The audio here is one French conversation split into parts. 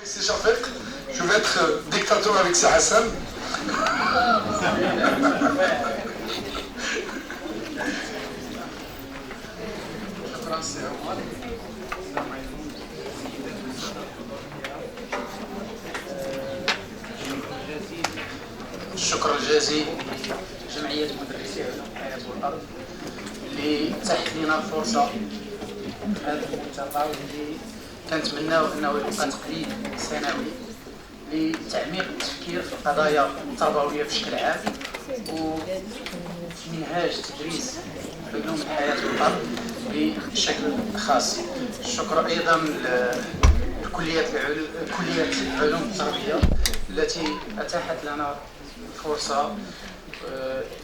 C'est Shafek, je vais être dictateur avec Sir Hassan. الشكر الجزيل جمعية مدرسي علوم الحياة والأرض اللي تحت لنا الفرصة في هذا الملتقى واللي كنتمناو أنه يبقى تقليد سنوي لتعميق التفكير في القضايا التربوية بشكل عام ومنهاج تدريس علوم الحياة والأرض بشكل خاص. الشكر أيضا لكلية علوم التربية التي أتاحت لنا فرصة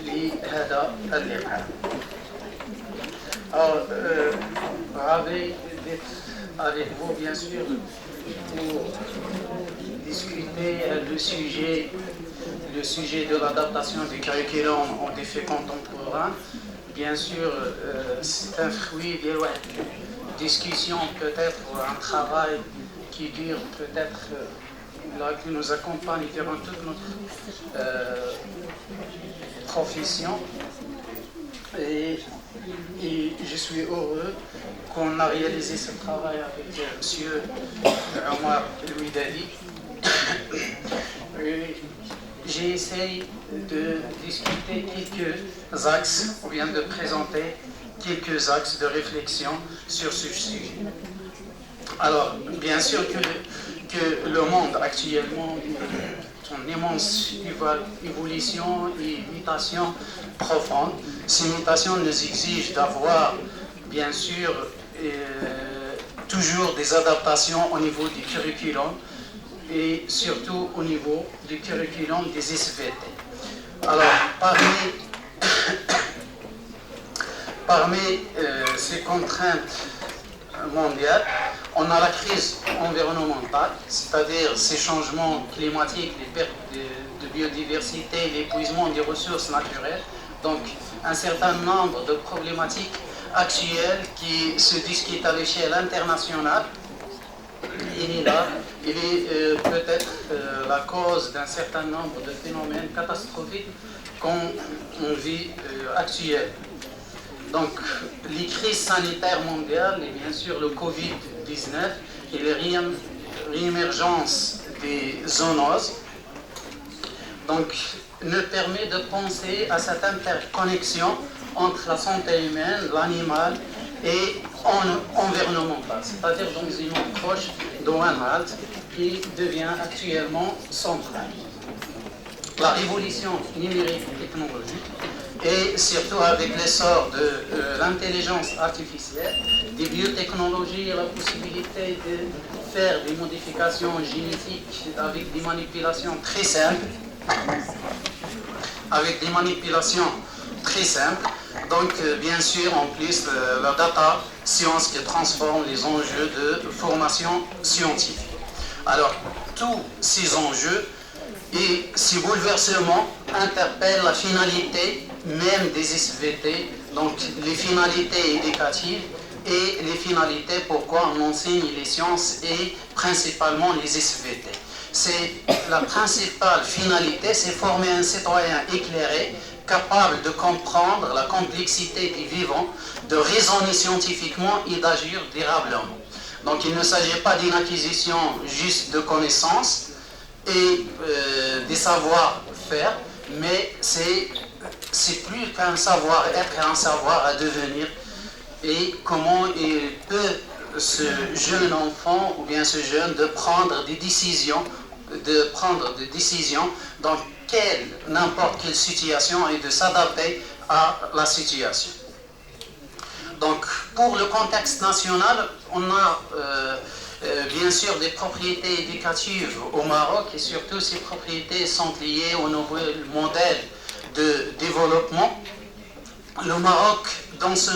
لهذا اللقاء. Ravi d'être avec vous, bien sûr, pour discuter le sujet de l'adaptation du curriculum aux défis contemporains. Bien sûr, c'est un fruit de discussion, peut-être un travail qui dure peut-être qui nous accompagne durant toute notre profession. Et je suis heureux qu'on a réalisé ce travail avec M. Omar Louis Dadi. J'ai essayé de discuter quelques axes, ou bien de présenter quelques axes de réflexion sur ce sujet. Alors, bien sûr que le monde actuellement, son immense évolution et mutation profonde, ces mutations nous exigent d'avoir, bien sûr, toujours des adaptations au niveau du curriculum et surtout au niveau du curriculum des SVT. Alors, parmi ces contraintes mondiales, on a la crise environnementale, c'est-à-dire ces changements climatiques, les pertes de biodiversité, l'épuisement des ressources naturelles, donc un certain nombre de problématiques actuelles qui se discutent à l'échelle internationale. Il est là, il est peut-être la cause d'un certain nombre de phénomènes catastrophiques qu'on vit actuellement. Donc, les crises sanitaires mondiales et bien sûr le Covid-19 et la réémergence des zoonoses donc, nous permet de penser à cette interconnexion entre la santé humaine, l'animal et environnemental, c'est-à-dire dans une approche d'Owen Halt qui devient actuellement centrale. La révolution numérique et technologique et surtout avec l'essor de l'intelligence artificielle, des biotechnologies et la possibilité de faire des modifications génétiques avec des manipulations très simples, donc bien sûr en plus la data science qui transforme les enjeux de formation scientifique. Alors tous ces enjeux et ces bouleversements interpellent la finalité même des SVT, donc les finalités éducatives et les finalités pourquoi on enseigne les sciences et principalement les SVT. C'est la principale finalité, c'est former un citoyen éclairé, capable de comprendre la complexité du vivant, de raisonner scientifiquement et d'agir durablement. Donc il ne s'agit pas d'une acquisition juste de connaissances et des savoir-faire, mais c'est plus qu'un savoir-être, un savoir à devenir. Et comment il peut, ce jeune enfant ou bien ce jeune, de prendre des décisions dans n'importe quelle situation et de s'adapter à la situation. Donc, pour le contexte national, on a bien sûr des propriétés éducatives au Maroc et surtout ces propriétés sont liées au nouvel modèle de développement. Le Maroc, dans ce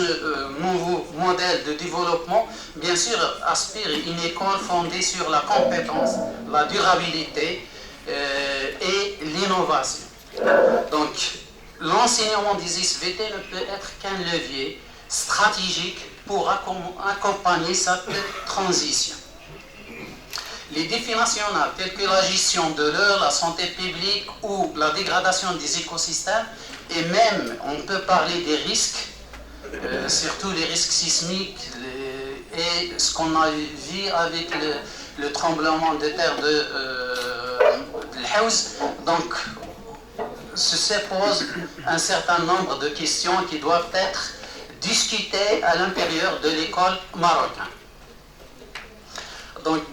nouveau modèle de développement, bien sûr, aspire à une école fondée sur la compétence, la durabilité et l'innovation. Donc, l'enseignement des SVT ne peut être qu'un levier stratégique pour accompagner cette transition. Les défis nationaux tels que la gestion de l'eau, la santé publique ou la dégradation des écosystèmes, et même on peut parler des risques, surtout les risques sismiques et ce qu'on a vu avec le tremblement de terre de l'Haouz. Donc, se pose un certain nombre de questions qui doivent être discutées à l'intérieur de l'école marocaine. Donc,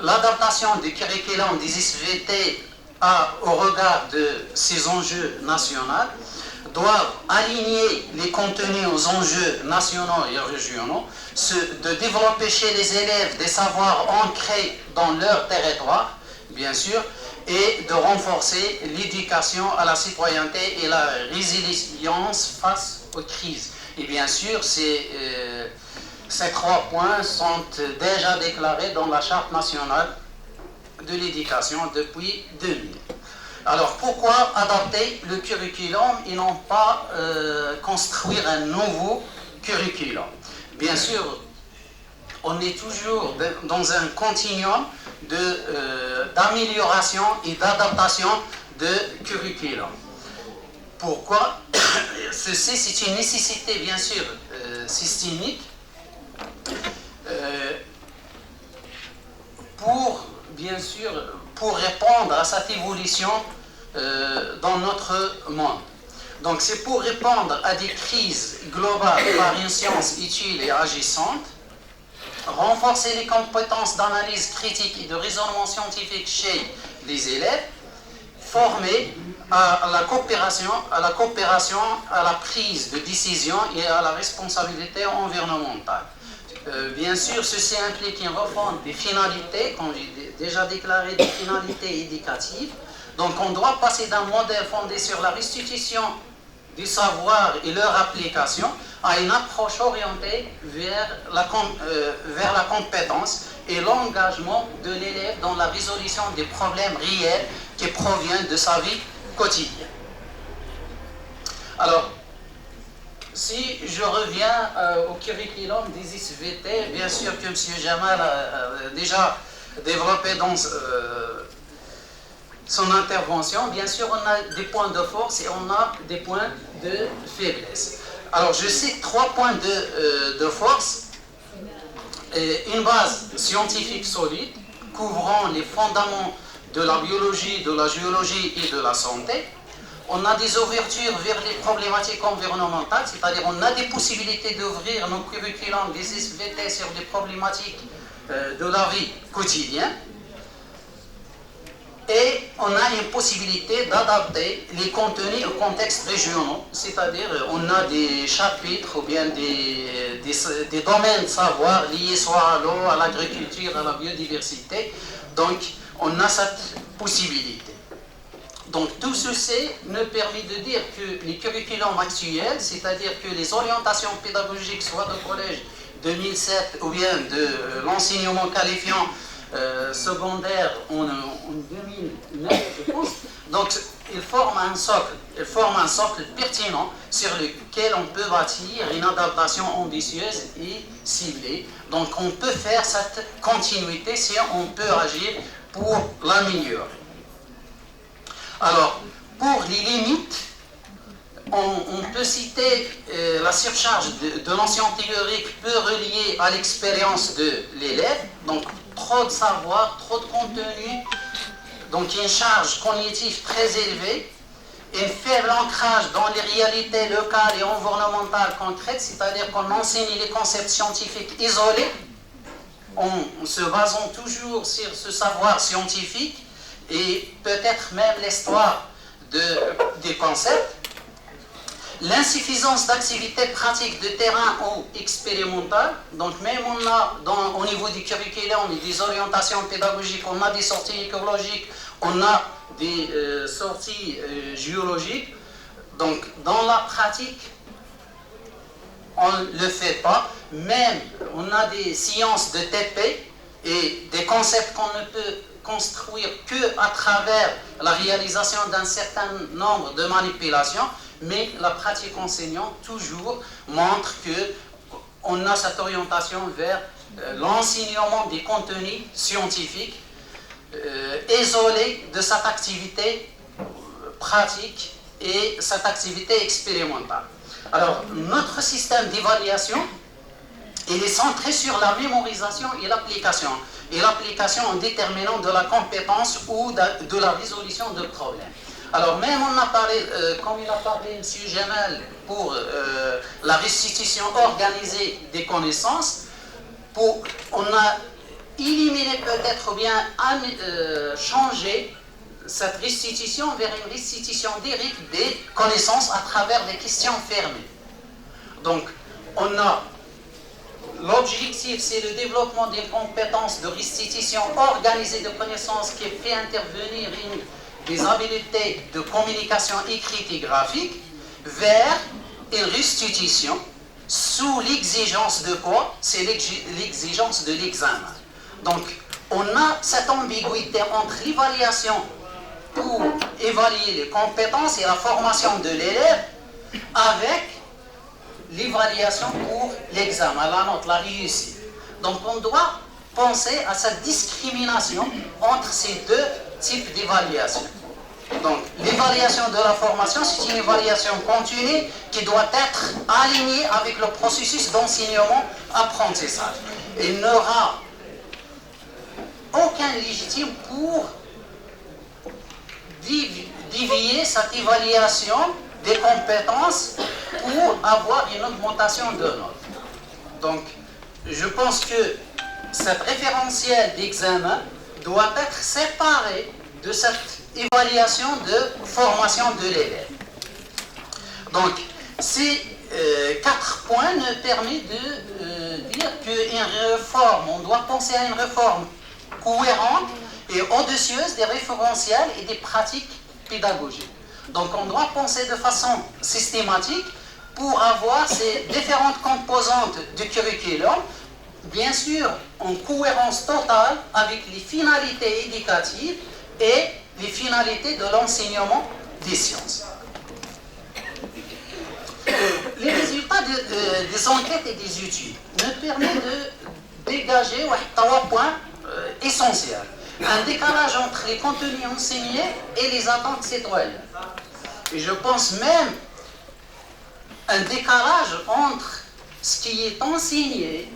l'adaptation du curriculum des SVT au regard de ces enjeux nationaux doivent aligner les contenus aux enjeux nationaux et régionaux, de développer chez les élèves des savoirs ancrés dans leur territoire, bien sûr, et de renforcer l'éducation à la citoyenneté et la résilience face aux crises. Et bien sûr, ces 3 points sont déjà déclarés dans la Charte nationale de l'éducation depuis 2000. Alors, pourquoi adapter le curriculum et non pas construire un nouveau curriculum? Bien sûr, on est toujours dans un continuum d'amélioration et d'adaptation de curriculum. Pourquoi? Ceci, c'est une nécessité, bien sûr, systémique pour répondre à cette évolution dans notre monde. Donc, c'est pour répondre à des crises globales par une science utile et agissante, renforcer les compétences d'analyse critique et de raisonnement scientifique chez les élèves, former à la coopération, à la prise de décision et à la responsabilité environnementale. Bien sûr, ceci implique une refonte des finalités, comme j'ai déjà déclaré, des finalités éducatives. Donc, on doit passer d'un modèle fondé sur la restitution du savoir et leur application à une approche orientée vers la compétence et l'engagement de l'élève dans la résolution des problèmes réels qui proviennent de sa vie quotidienne. Alors, si je reviens au curriculum des SVT, bien sûr que M. Jamal a déjà développé dans son intervention, bien sûr on a des points de force et on a des points de faiblesse. Alors je cite 3 points de force. Une base scientifique solide, couvrant les fondements de la biologie, de la géologie et de la santé. On a des ouvertures vers les problématiques environnementales, c'est-à-dire on a des possibilités d'ouvrir nos curriculums des SVT sur des problématiques de la vie quotidienne. Et on a une possibilité d'adapter les contenus au contexte régional, c'est-à-dire on a des chapitres ou bien des domaines de savoir liés soit à l'eau, à l'agriculture, à la biodiversité. Donc on a cette possibilité. Donc tout ceci me permet de dire que les curriculums actuels, c'est-à-dire que les orientations pédagogiques, soit de collège 2007 ou bien de l'enseignement qualifiant secondaire en 2009, je pense. Donc, il forme un socle pertinent sur lequel on peut bâtir une adaptation ambitieuse et ciblée. Donc, on peut faire cette continuité si on peut agir pour l'améliorer. Alors, pour les limites, on peut citer la surcharge de l'enseignement théorique peu reliée à l'expérience de l'élève. Donc, trop de savoir, trop de contenu, donc une charge cognitive très élevée, un faible ancrage dans les réalités locales et environnementales concrètes, c'est-à-dire qu'on enseigne les concepts scientifiques isolés, en se basant toujours sur ce savoir scientifique et peut-être même l'histoire des concepts. L'insuffisance d'activités pratiques de terrain ou expérimentales, donc même on a au niveau du curriculum et des orientations pédagogiques, on a des sorties écologiques, on a des sorties géologiques, donc dans la pratique, on ne le fait pas, même on a des sciences de TP et des concepts qu'on ne peut construire qu'à travers la réalisation d'un certain nombre de manipulations, mais la pratique enseignante toujours montre qu'on a cette orientation vers l'enseignement des contenus scientifiques isolés de cette activité pratique et cette activité expérimentale. Alors, notre système d'évaluation, il est centré sur la mémorisation et l'application. Et l'application en déterminant de la compétence ou de la résolution de problèmes. Alors, même on a parlé, comme il a parlé M. Jamel, pour la restitution organisée des connaissances, on a éliminé peut-être ou bien changé cette restitution vers une restitution directe des connaissances à travers des questions fermées. Donc, on a l'objectif, c'est le développement des compétences de restitution organisée de connaissances qui fait intervenir des habiletés de communication écrite et graphique vers une restitution sous l'exigence de quoi? C'est l'exigence de l'examen. Donc, on a cette ambiguïté entre l'évaluation pour évaluer les compétences et la formation de l'élève avec l'évaluation pour l'examen, la note, la réussite. Donc on doit penser à cette discrimination entre ces deux types d'évaluation. Donc l'évaluation de la formation, c'est une évaluation continue qui doit être alignée avec le processus d'enseignement-apprentissage. Il n'y aura aucun légitime pour dévier cette évaluation des compétences pour avoir une augmentation de notes. Donc, je pense que cette référentiel d'examen doit être séparé de cette évaluation de formation de l'élève. Donc, ces 4 points nous permettent de dire qu'une réforme, on doit penser à une réforme cohérente et audacieuse des référentiels et des pratiques pédagogiques. Donc on doit penser de façon systématique pour avoir ces différentes composantes du curriculum, bien sûr en cohérence totale avec les finalités éducatives et les finalités de l'enseignement des sciences. Les résultats des enquêtes et des études nous permettent de dégager 3 points essentiels. Un décalage entre les contenus enseignés et les attentes citoyennes. Et je pense même un décalage entre ce qui est enseigné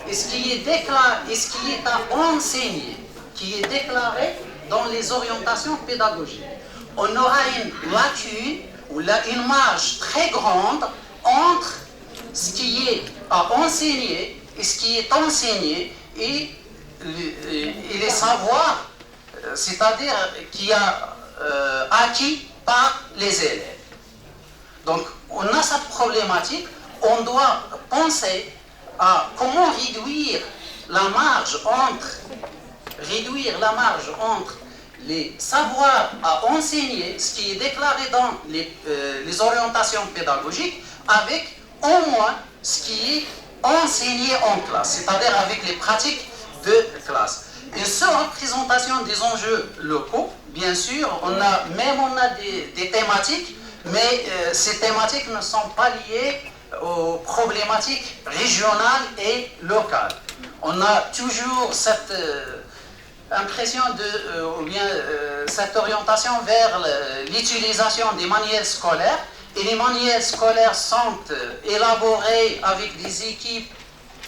et ce qui est déclaré et ce qui est à enseigner, qui est déclaré dans les orientations pédagogiques. On aura une lacune ou une marge très grande entre ce qui est à enseigner et ce qui est enseigné et les savoirs, c'est-à-dire qui a acquis par les élèves. Donc, on a cette problématique, on doit penser à comment réduire la marge entre les savoirs à enseigner, ce qui est déclaré dans les orientations pédagogiques, avec au moins ce qui est enseigné en classe, c'est-à-dire avec les pratiques de classe. Une seule représentation des enjeux locaux, bien sûr, on a des thématiques, mais ces thématiques ne sont pas liées aux problématiques régionales et locales. On a toujours cette impression cette orientation vers l'utilisation des manuels scolaires, et les manuels scolaires sont élaborés avec des équipes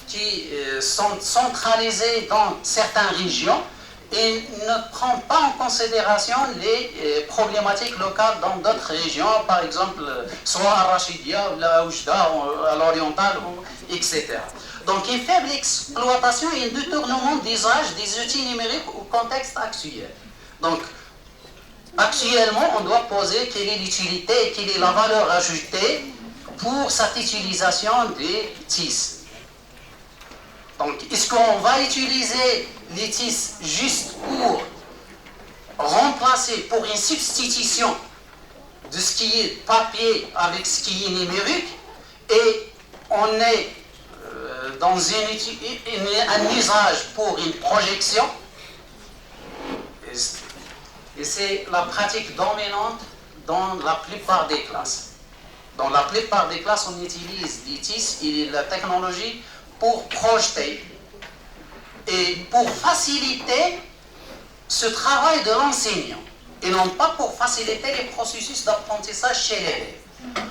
qui sont centralisées dans certaines régions et ne prend pas en considération les problématiques locales dans d'autres régions, par exemple, soit à Rachidia, ou à Oujda, à l'oriental, etc. Donc, une faible exploitation et un détournement d'usage des outils numériques au contexte actuel. Donc, actuellement, on doit poser quelle est l'utilité et quelle est la valeur ajoutée pour cette utilisation des TIS. Donc, est-ce qu'on va utiliser les TIS juste pour remplacer, pour une substitution de ce qui est papier avec ce qui est numérique, et on est dans un usage pour une projection, et c'est la pratique dominante dans la plupart des classes. Dans la plupart des classes, on utilise des TIS et la technologie pour projeter et pour faciliter ce travail de l'enseignant, et non pas pour faciliter les processus d'apprentissage chez l'élève.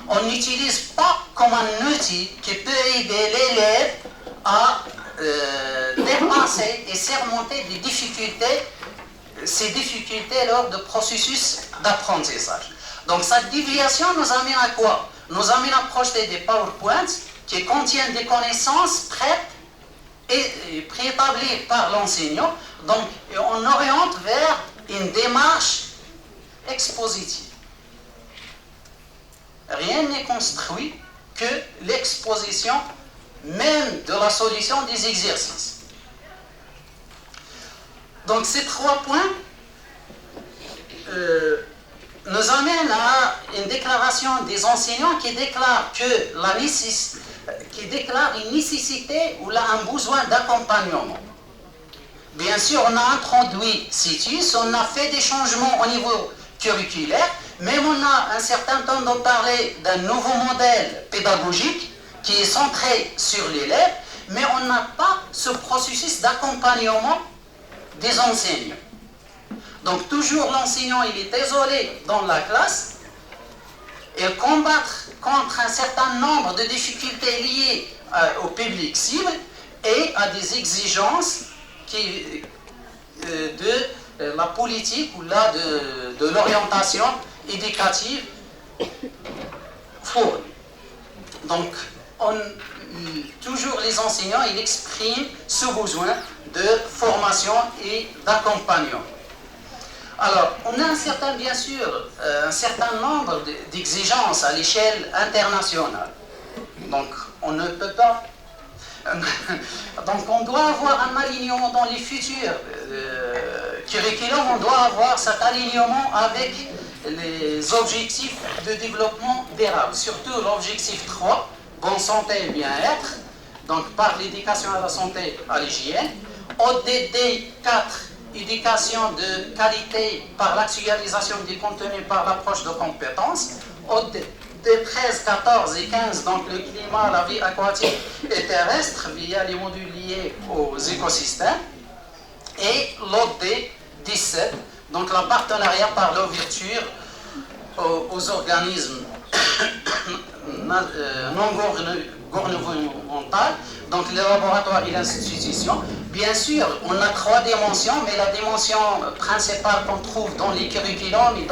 On n'utilise pas comme un outil qui peut aider l'élève à dépasser et surmonter ces difficultés lors du processus d'apprentissage. Donc cette déviation nous amène à quoi? Nous amène à projeter des PowerPoints qui contiennent des connaissances prêtes et préétablies par l'enseignant. Donc on oriente vers une démarche expositive. Rien n'est construit que l'exposition même de la solution des exercices. Donc ces 3 points nous amènent à une déclaration des enseignants qui déclarent une nécessité ou là un besoin d'accompagnement. Bien sûr, on a introduit CITUS, on a fait des changements au niveau curriculaire, même on a un certain temps de parler d'un nouveau modèle pédagogique qui est centré sur l'élève, mais on n'a pas ce processus d'accompagnement des enseignants. Donc toujours l'enseignant, il est isolé dans la classe et combattre contre un certain nombre de difficultés liées au public cible et à des exigences de la politique ou là de l'orientation éducative fournie. Donc toujours les enseignants, ils expriment ce besoin de formation et d'accompagnement. Alors, on a bien sûr, un certain nombre d'exigences à l'échelle internationale. Donc, on ne peut pas... Donc, on doit avoir un alignement dans les futurs curriculums, on doit avoir cet alignement avec les objectifs de développement durable, surtout l'objectif 3, bonne santé et bien-être, donc par l'éducation à la santé, à l'hygiène, ODD 4, éducation de qualité par l'actualisation des contenus par l'approche de compétences, ODD 13, 14 et 15, donc le climat, la vie aquatique et terrestre via les modules liés aux écosystèmes, et l'OD 17, donc la partenariat par l'ouverture aux organismes non gouvernementaux, donc les laboratoires et l'institution. Bien sûr, on a 3 dimensions, mais la dimension principale qu'on trouve dans les curriculums et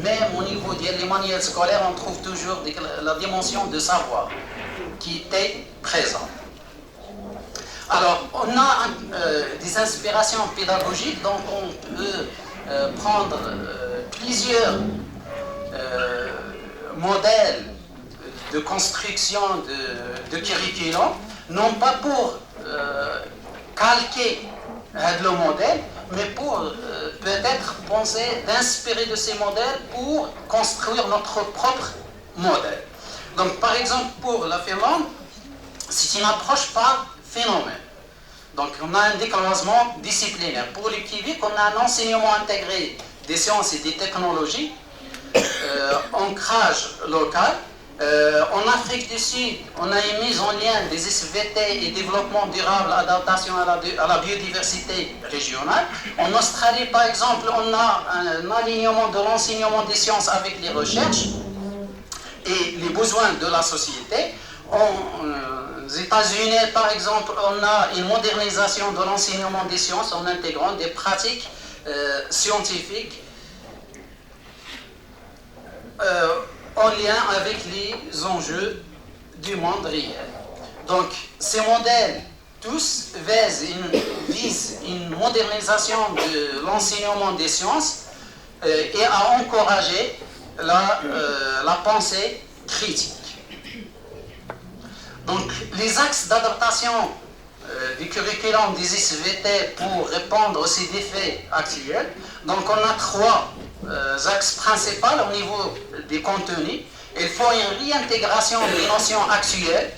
même au niveau des manuels scolaires, on trouve toujours la dimension de savoir qui était présente. Alors, on a des inspirations pédagogiques, donc on peut prendre plusieurs modèles de construction de curriculum, non pas pour calquer le modèle, mais pour peut-être penser d'inspirer de ces modèles pour construire notre propre modèle. Donc par exemple pour la Finlande, c'est une approche par phénomène. Donc on a un décloisement disciplinaire. Pour le Québec, on a un enseignement intégré des sciences et des technologies, ancrage local. En Afrique du Sud, on a une mise en lien des SVT et développement durable, adaptation à la biodiversité régionale. En Australie, par exemple, on a un alignement de l'enseignement des sciences avec les recherches et les besoins de la société. Aux États-Unis, par exemple, on a une modernisation de l'enseignement des sciences en intégrant des pratiques scientifiques en lien avec les enjeux du monde réel. Donc, ces modèles, tous visent une modernisation de l'enseignement des sciences et à encourager la pensée critique. Donc, les axes d'adaptation du curriculum des SVT pour répondre à ces défis actuels. Donc, on a 3 axes principaux au niveau des contenus. Il faut une réintégration des notions actuelles,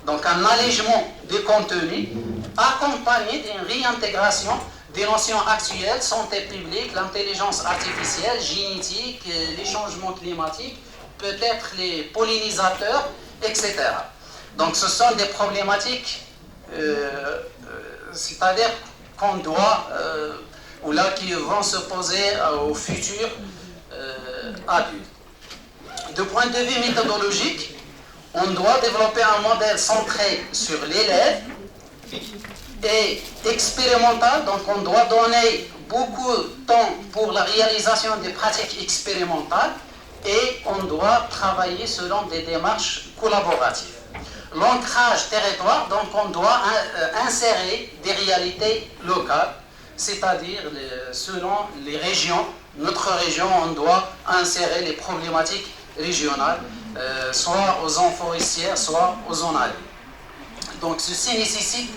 donc un allègement des contenus, accompagné d'une réintégration des notions actuelles, santé publique, l'intelligence artificielle, génétique, les changements climatiques, peut-être les pollinisateurs, etc. Donc ce sont des problématiques c'est-à-dire qu'on doit, ou là qui vont se poser aux futurs adultes. De point de vue méthodologique, on doit développer un modèle centré sur l'élève et expérimental, donc on doit donner beaucoup de temps pour la réalisation des pratiques expérimentales et on doit travailler selon des démarches collaboratives. L'ancrage territoire, donc on doit insérer des réalités locales, c'est-à-dire selon les régions. Notre région, on doit insérer les problématiques régionales, soit aux zones forestières, soit aux zones agricoles. Donc ceci nécessite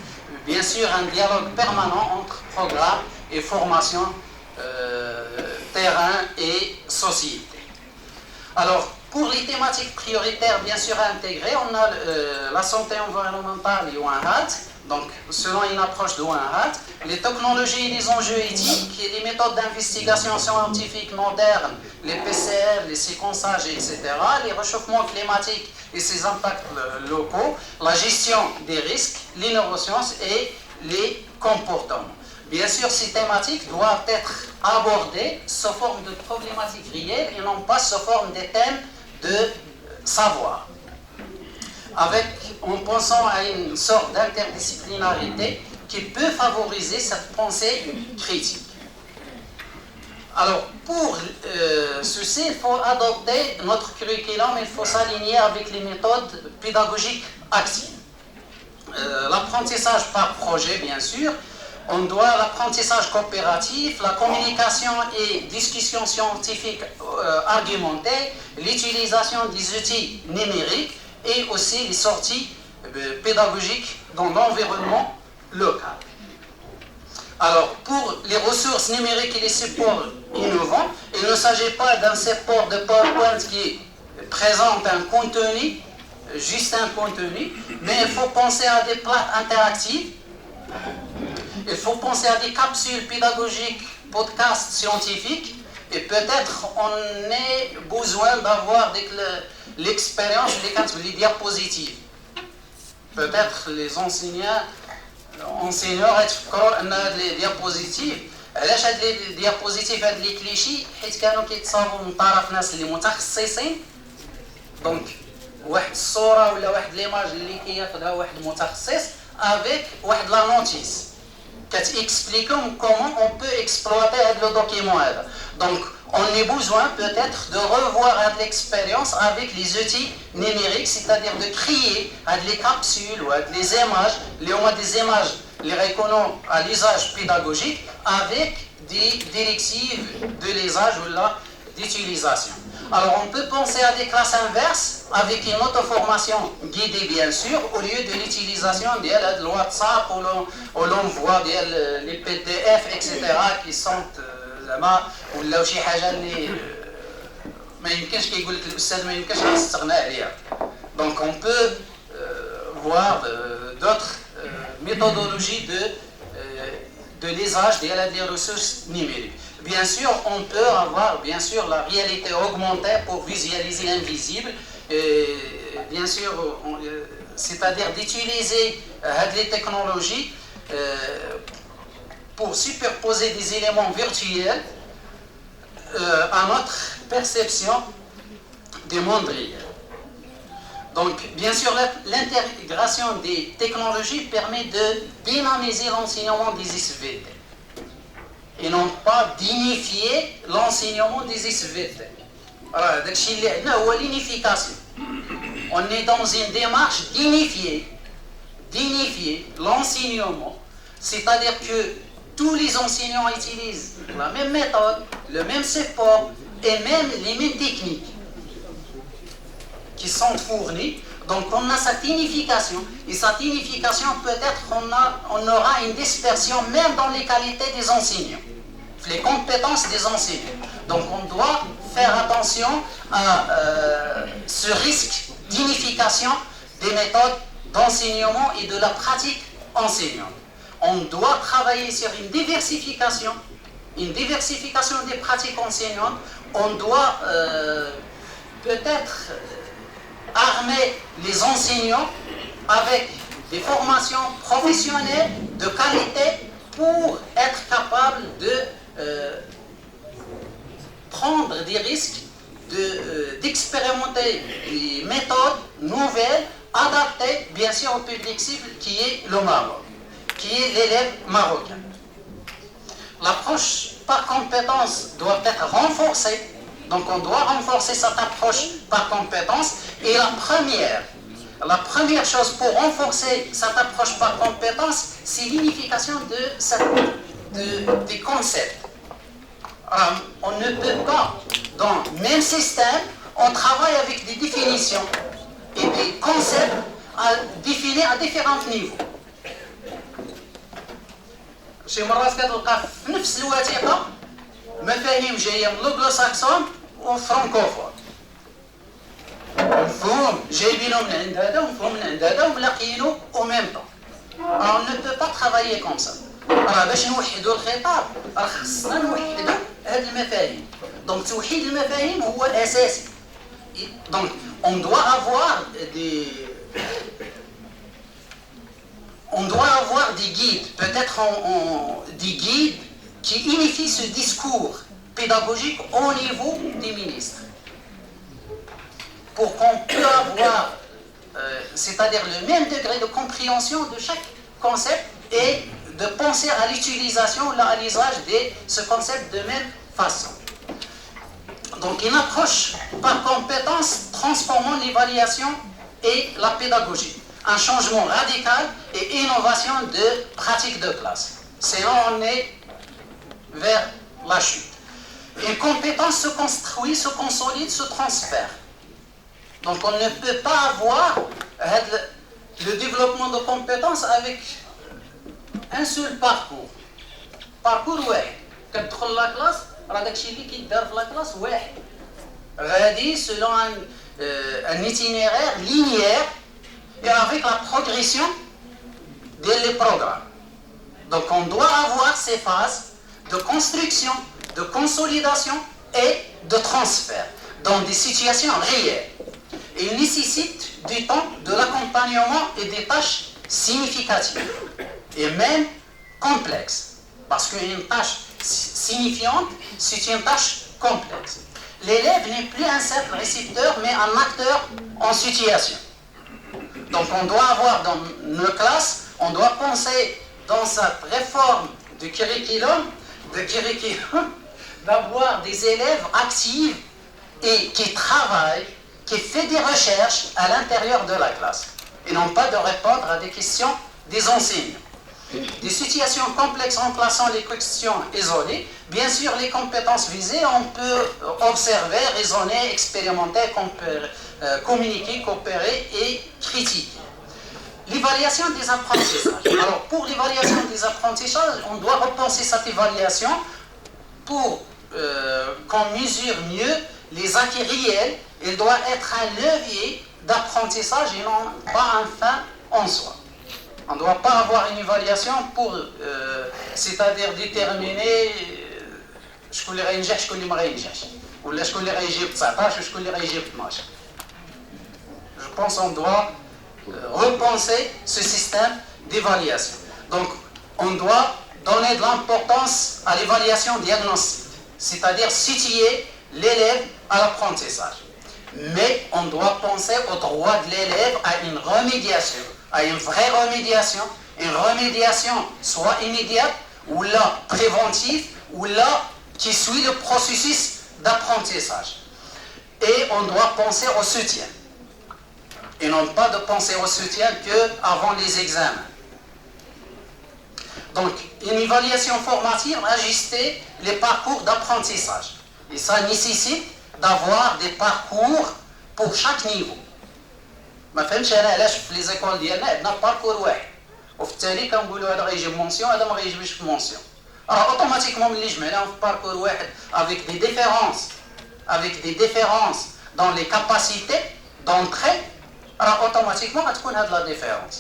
bien sûr un dialogue permanent entre programme et formation, terrain et société. Alors, pour les thématiques prioritaires, bien sûr, à intégrer, on a la santé environnementale et ONHAT, donc selon une approche de ONHAT, les technologies et les enjeux éthiques, et les méthodes d'investigation scientifique modernes, les PCR, les séquençages, etc., les réchauffements climatiques et ses impacts locaux, la gestion des risques, les neurosciences et les comportements. Bien sûr, ces thématiques doivent être abordées sous forme de problématiques réelles et non pas sous forme de thèmes de savoir. En pensant à une sorte d'interdisciplinarité qui peut favoriser cette pensée critique. Alors, pour ceci, il faut adopter notre curriculum, il faut s'aligner avec les méthodes pédagogiques actives. L'apprentissage par projet, bien sûr. On doit l'apprentissage coopératif, la communication et discussion scientifique argumentée, l'utilisation des outils numériques et aussi les sorties pédagogiques dans l'environnement local. Alors, pour les ressources numériques et les supports innovants, il ne s'agit pas d'un support de PowerPoint qui présente un contenu, juste un contenu, mais il faut penser à des plaques interactives. Il faut penser à des capsules pédagogiques, podcasts scientifiques, et peut-être on a besoin d'avoir l'expérience des diapositives. Peut-être les enseignants يتفكروا ان هاد لي ديابوزيتيف علاش هاد لي ديابوزيتيف هاد لي كليشي حيت كانوا كيتصاوبوا من طرف ناس اللي متخصصين دونك واحد الصوره ولا واحد ليماج اللي كياخذها واحد متخصص افيك واحد لا نوتيس كتexpliquer comment on peut exploiter le document. Donc, on a besoin peut-être de revoir l'expérience avec les outils numériques, c'est-à-dire de créer des capsules ou des images, des images, les reconnaissons à l'usage pédagogique avec des directives de l'usage ou d'utilisation. Alors, on peut penser à des classes inverses avec une auto-formation guidée, bien sûr, au lieu de l'utilisation de WhatsApp ou l'envoi des PDF, etc., qui sont ولا شي حاجه اللي ما يمكنش كيقول لك الاستاذ ما يمكنش نستغنى عليها. Donc on peut voir d'autres méthodologies de l'usage des ressources numériques. Bien sûr, on peut avoir bien sûr la réalité augmentée pour visualiser l'invisible. Bien sûr, c'est-à-dire d'utiliser les technologies pour superposer des éléments virtuels à notre perception du monde réel. Donc, bien sûr, l'intégration des technologies permet de dynamiser l'enseignement des SVT et non pas d'unifier l'enseignement des SVT. Alors, l'unification. On est dans une démarche d'unifier l'enseignement, c'est-à-dire que tous les enseignants utilisent la même méthode, le même support et même les mêmes techniques qui sont fournies. Donc on a cette unification et cette unification peut-être on aura une dispersion même dans les qualités des enseignants, les compétences des enseignants. Donc on doit faire attention à ce risque d'unification des méthodes d'enseignement et de la pratique enseignante. On doit travailler sur une diversification des pratiques enseignantes. On doit peut-être armer les enseignants avec des formations professionnelles de qualité pour être capable de prendre des risques, d'expérimenter des méthodes nouvelles, adaptées bien sûr au public cible qui est le Maroc, qui est l'élève marocain. L'approche par compétence doit être renforcée, donc on doit renforcer cette approche par compétence. Et la première chose pour renforcer cette approche par compétence, c'est l'unification des concepts. Alors, on ne peut pas, dans le même système, on travaille avec des définitions et des concepts définis à différents niveaux. شي مرات كتلقى في نفس الوثيقة مفاهيم جاية من لوغلو-ساكسون وفرانكوفون. مفهوم جايبينه من عند هذا ومفهوم من عند هذا وملاقيينه او ميم طون. Alors on ne peut pas travailler comme ça. راه باش نوحدوا الخطاب راه خصنا نوحدوا هذه المفاهيم. دونك توحيد المفاهيم هو الأساسي. Donc on doit avoir des guides, peut-être des guides qui unifient ce discours pédagogique au niveau des ministres. Pour qu'on puisse avoir, c'est-à-dire le même degré de compréhension de chaque concept et de penser à l'utilisation, à l'usage de ce concept de même façon. Donc une approche par compétence transformant l'évaluation et la pédagogie. Un changement radical et innovation de pratique de classe. Sinon, on est vers la chute. Une compétence se construit, se consolide, se transfère. Donc, on ne peut pas avoir le développement de compétences avec un seul parcours. Parcours, ouais. Quand tu rentres la classe, qui dans la classe, ouais. Radis selon un itinéraire linéaire et avec la progression des programmes. Donc on doit avoir ces phases de construction, de consolidation et de transfert dans des situations réelles. Il nécessite du temps, de l'accompagnement et des tâches significatives et même complexes. Parce qu'une tâche signifiante, c'est une tâche complexe. L'élève n'est plus un simple récepteur, mais un acteur en situation. Donc on doit avoir dans nos classes, on doit penser dans cette réforme du curriculum, d'avoir des élèves actifs et qui travaillent, qui font des recherches à l'intérieur de la classe, et non pas de répondre à des questions des enseignants. Des situations complexes remplaçant les questions isolées. Bien sûr, les compétences visées, on peut observer, raisonner, expérimenter, communiquer, coopérer et critiquer. L'évaluation des apprentissages. Alors, pour l'évaluation des apprentissages, on doit repenser cette évaluation pour qu'on mesure mieux les acquis réels. Il doit être un levier d'apprentissage et non pas un fin en soi. On ne doit pas avoir une évaluation pour, c'est-à-dire déterminer شكون اللي غينجح شكون اللي ما غينجحش ولا شكون اللي غيجيب 19 وشكون اللي غيجيب 12. Je pense qu'on doit repenser ce système d'évaluation. Donc, on doit donner de l'importance à l'évaluation diagnostique, c'est-à-dire situer l'élève à l'apprentissage. Mais on doit penser au droit de l'élève à une remédiation, à une vraie remédiation, une remédiation soit immédiate ou là préventive ou là qui suit le processus d'apprentissage. Et on doit penser au soutien. Et non pas de penser au soutien qu'avant les examens. Donc, une évaluation formative ajuster les parcours d'apprentissage. Et ça nécessite d'avoir des parcours pour chaque niveau. ما فهمتش انا علاش في لي زيكول ديالنا عندنا باركور واحد وفي التالي كنقولوا هذا غيجيب مونسيون هذا ما غيجيبش في مونسيون. راه اوتوماتيكمون ملي جمعناهم في باركور واحد avec des différences dans les capacités d'entrée, alors automatiquement غتكون هذه la différence.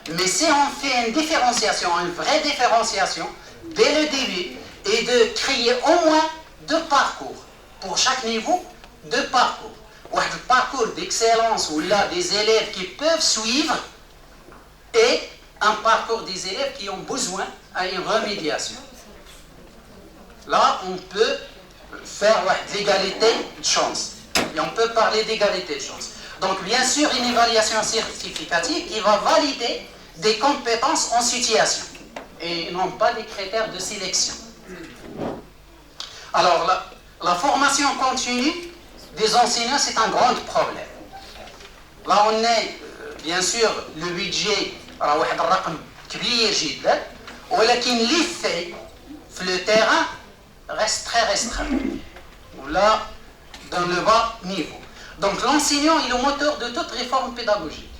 Mais si on fait une différenciation, une vraie différenciation dès le début et de créer au moins 2 parcours pour chaque niveau, 2 parcours. واحد الباركور d'excellence où là des élèves qui peuvent suivre et un parcours des élèves qui ont besoin d'une remédiation. Là, on peut faire l'égalité de chance. Et on peut parler d'égalité de chance. Donc, bien sûr, une évaluation certificative qui va valider des compétences en situation et non pas des critères de sélection. Alors, la formation continue des enseignants, c'est un grand problème. Là, on est, bien sûr, le budget, راه واحد الرقم كبير جدا, ولكن l'effet sur le terrain reste très restreint. Là, dans le bas niveau. Donc, l'enseignant est le moteur de toute réforme pédagogique.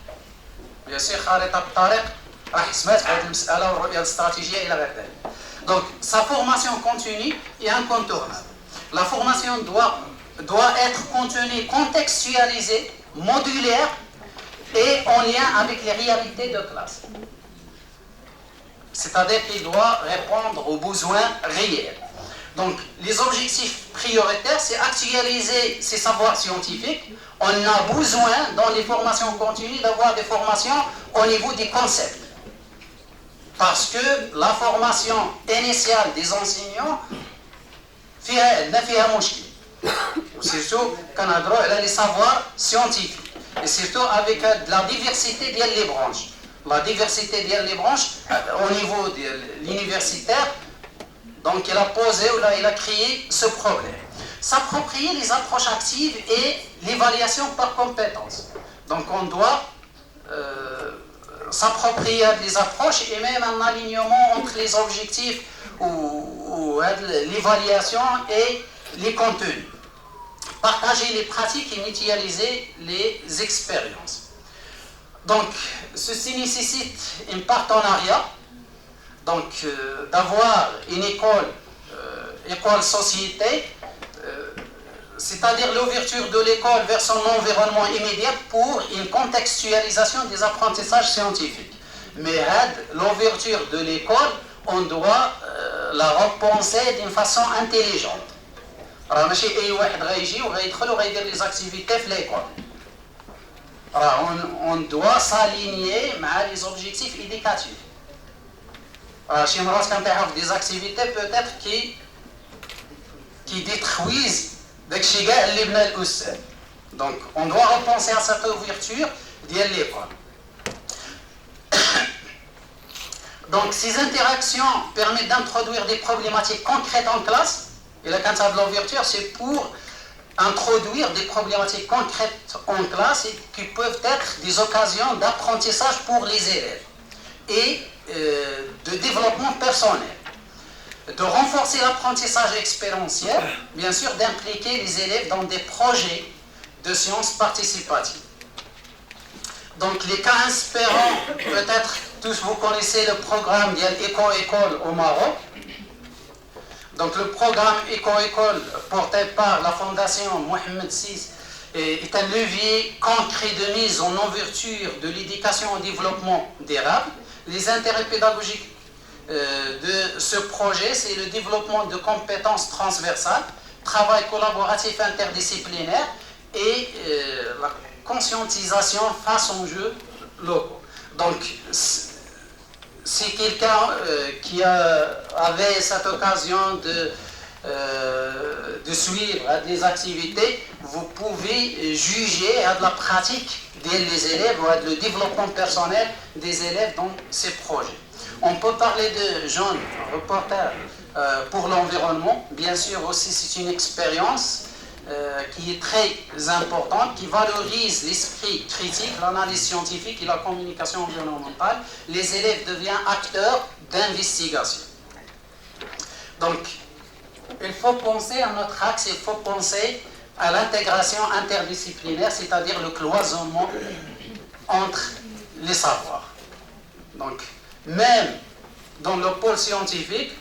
Bien sûr, خارطة الطريق راح يسمعت في هذه المسألة والرؤية الاستراتيجية إلى غير ذلك. Donc, sa formation continue est incontournable. La formation doit être contenue, contextualisée, modulaire et en lien avec les réalités de classe. C'est-à-dire qu'il doit répondre aux besoins réels. Donc, les objectifs prioritaires, c'est actualiser ces savoirs scientifiques. On a besoin, dans les formations continues, d'avoir des formations au niveau des concepts. Parce que la formation initiale des enseignants, c'est surtout qu'on a droit à les savoirs scientifiques. Et surtout avec la diversité des branches. La diversité des branches, au niveau de l'universitaire, donc il a posé ou là, il a créé ce problème. S'approprier les approches actives et l'évaluation par compétence. Donc on doit s'approprier les approches et même un alignement entre les objectifs ou l'évaluation et les contenus. Partager les pratiques et mutualiser les expériences. Donc, ceci nécessite un partenariat, donc d'avoir une école-société, c'est-à-dire l'ouverture de l'école vers son environnement immédiat pour une contextualisation des apprentissages scientifiques. Mais l'ouverture de l'école, on doit la repenser d'une façon intelligente. راه ماشي اي واحد غيجي وغيدخل وغيدير لي زاكتيفيتي في ليكول. On doit s'aligner مع les objectifs éducatifs. شي مرات كنطيحوا في des activités peut-être qui détruisent داكشي كاع اللي بنا الاستاذ. Donc on doit repenser à cette ouverture ديال l'école. Donc ces interactions permettent d'introduire des problématiques concrètes en classe. Et la cancer de l'ouverture, c'est pour introduire des problématiques concrètes en classe et qui peuvent être des occasions d'apprentissage pour les élèves et de développement personnel. De renforcer l'apprentissage expérientiel, bien sûr d'impliquer les élèves dans des projets de sciences participatives. Donc les cas inspirants, peut-être tous vous connaissez le programme d'Éco-École au Maroc. Donc le programme Éco-École porté par la Fondation Mohamed VI est un levier concret de mise en ouverture de l'éducation au développement durable. Les intérêts pédagogiques de ce projet, c'est le développement de compétences transversales, travail collaboratif interdisciplinaire et la conscientisation face aux enjeux locaux. Donc, si quelqu'un qui avait cette occasion de suivre des activités, vous pouvez juger de la pratique des élèves ou le développement personnel des élèves dans ces projets. On peut parler de jeunes reporters pour l'environnement. Bien sûr aussi c'est une expérience qui est très importante, qui valorise l'esprit critique, l'analyse scientifique et la communication environnementale. Les élèves deviennent acteurs d'investigation. Donc, il faut penser à notre axe, il faut penser à l'intégration interdisciplinaire, c'est-à-dire le cloisonnement entre les savoirs. Donc, même dans le pôle scientifique,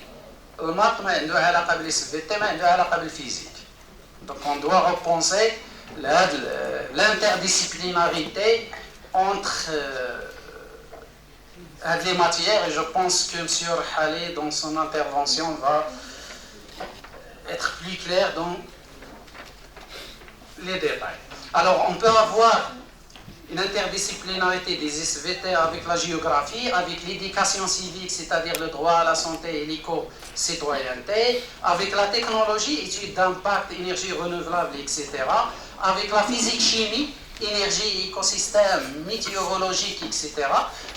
le maths ما عنده علاقة بالسبيتي ما عنده علاقة بالفيزيك. Donc on doit repenser l'interdisciplinarité entre les matières et je pense que M. Rhalé dans son intervention va être plus clair dans les détails. Alors on peut avoir une interdisciplinarité des SVT avec la géographie, avec l'éducation civique, c'est-à-dire le droit à la santé et l'éco-citoyenneté, avec la technologie, études d'impact, énergie renouvelable, etc., avec la physique-chimie, énergie, écosystème, météorologique, etc.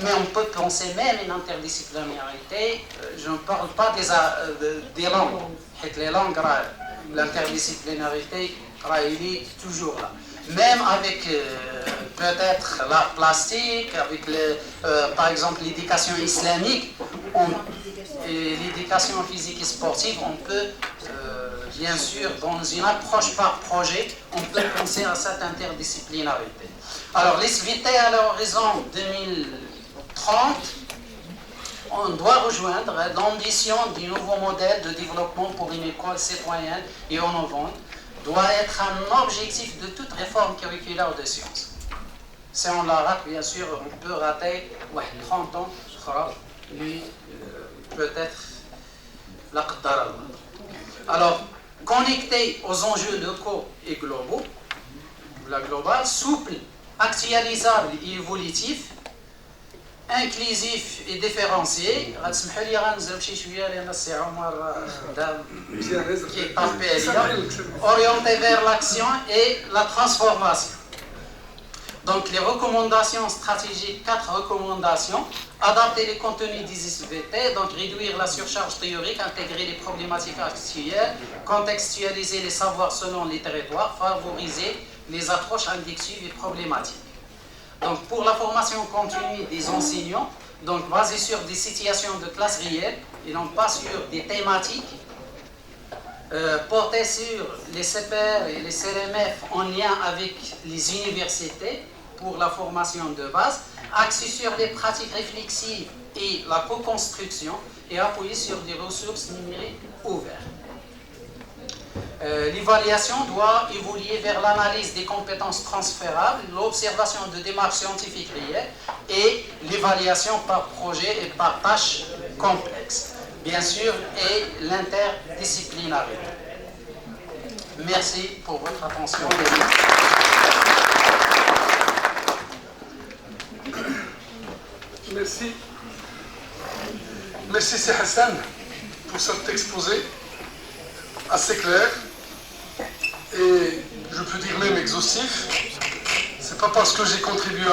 Mais on peut penser même une interdisciplinarité, je ne parle pas des langues, les langues, l'interdisciplinarité, elle est toujours là. Même avec peut-être l'art plastique, avec par exemple l'éducation islamique, et l'éducation physique et sportive, on peut bien sûr, dans une approche par projet, on peut penser à cette interdisciplinarité. Alors, l'SVT à l'horizon 2030, on doit rejoindre l'ambition du nouveau modèle de développement pour une école citoyenne et innovante, doit être un objectif de toute réforme curriculaire de sciences. Si on la rate, bien sûr, on peut rater 30 ans, lui, peut-être la qdar. Alors, connecté aux enjeux locaux et globaux, la globale, souple, actualisable et évolutif, inclusif et différencié, orienté vers l'action et la transformation. Donc les recommandations stratégiques, 4 recommandations: adapter les contenus des SVT, donc réduire la surcharge théorique, intégrer les problématiques actuelles, contextualiser les savoirs selon les territoires, favoriser les approches inductives et problématiques. Donc pour la formation continue des enseignants, donc basée sur des situations de classe réelles et non pas sur des thématiques, portée sur les CPR et les CRMF en lien avec les universités pour la formation de base, axée sur les pratiques réflexives et la co-construction et appuyée sur des ressources numériques ouvertes. L'évaluation doit évoluer vers l'analyse des compétences transférables, l'observation de démarches scientifiques réelles et l'évaluation par projet et par tâche complexe, bien sûr, et l'interdisciplinarité. Merci pour votre attention. Merci. Merci, c'est Hassan, pour cet exposé assez clair et je peux dire même exhaustif. C'est pas parce que j'ai contribué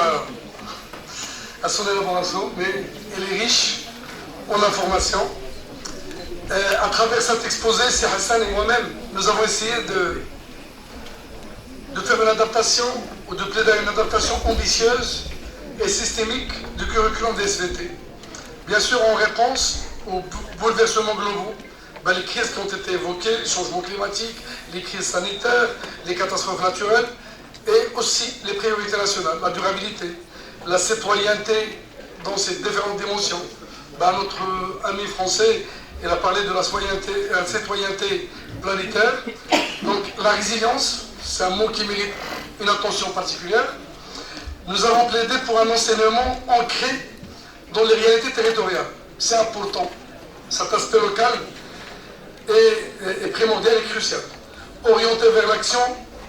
à son élaboration, mais elle est riche en informations. À travers cet exposé, c'est Hassan et moi-même, nous avons essayé de faire une adaptation ou de plaider à une adaptation ambitieuse et systémique du curriculum des SVT. Bien sûr, en réponse aux bouleversements globaux, les crises qui ont été évoquées, les changements climatiques, les crises sanitaires, les catastrophes naturelles, et aussi les priorités nationales, la durabilité, la citoyenneté dans ses différentes dimensions. Notre ami français, il a parlé de la citoyenneté planétaire. Donc la résilience, c'est un mot qui mérite une attention particulière. Nous avons plaidé pour un enseignement ancré dans les réalités territoriales. C'est important. Cet aspect local est primordial et crucial. Orienté vers l'action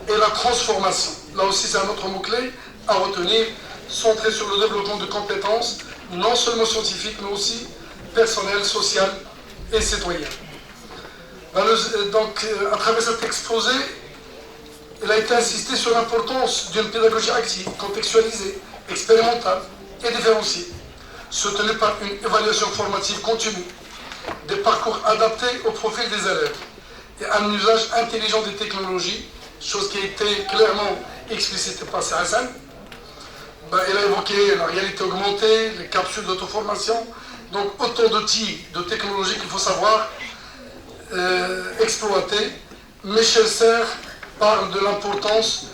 et la transformation. Là aussi, c'est un autre mot-clé à retenir, centré sur le développement de compétences, non seulement scientifiques, mais aussi personnelles, sociales et citoyennes. Donc, à travers cet exposé, il a été insisté sur l'importance d'une pédagogie active, contextualisée, expérimentale et différenciée, soutenue par une évaluation formative continue, des parcours adaptés au profil des élèves et un usage intelligent des technologies, chose qui a été clairement explicitée par Hassan. Il a évoqué la réalité augmentée, les capsules d'auto-formation, donc autant d'outils, de technologies qu'il faut savoir exploiter. Mes chers sœurs parlent de l'importance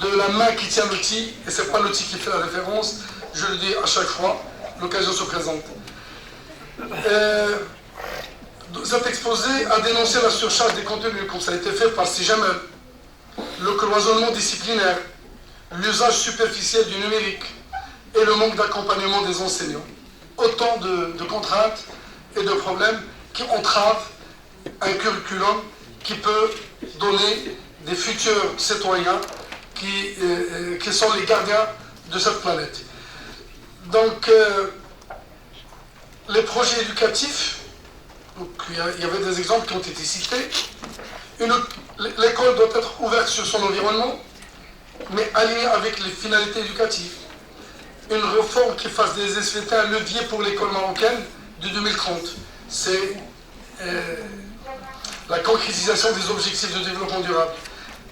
de la main qui tient l'outil, et ce n'est pas l'outil qui fait la référence, je le dis à chaque fois, l'occasion se présente. Cet exposé a dénoncé la surcharge des contenus, comme ça a été fait par Sijamel, le cloisonnement disciplinaire, l'usage superficiel du numérique et le manque d'accompagnement des enseignants. Autant de contraintes et de problèmes qui entravent un curriculum qui peut donner des futurs citoyens qui sont les gardiens de cette planète. Donc, les projets éducatifs, donc, il y avait des exemples qui ont été cités. L'école doit être ouverte sur son environnement, mais alignée avec les finalités éducatives. Une réforme qui fasse des SVT un levier pour l'école marocaine de 2030. C'est la concrétisation des objectifs de développement durable.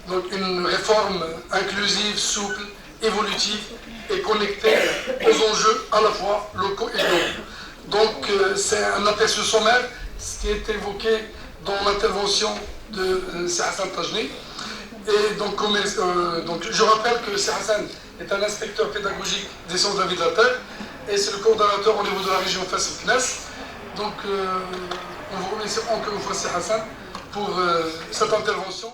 Donc une réforme inclusive, souple, évolutive et connectée aux enjeux à la fois locaux et globaux. Donc c'est un aperçu sommaire, ce qui est évoqué dans l'intervention de Hassan Tajni. Et donc, je rappelle que Hassan est un inspecteur pédagogique des sciences de la vie de la Terre et c'est le coordonnateur au niveau de la région Fès-Knes. Donc on vous remercie encore une fois Hassan pour cette intervention.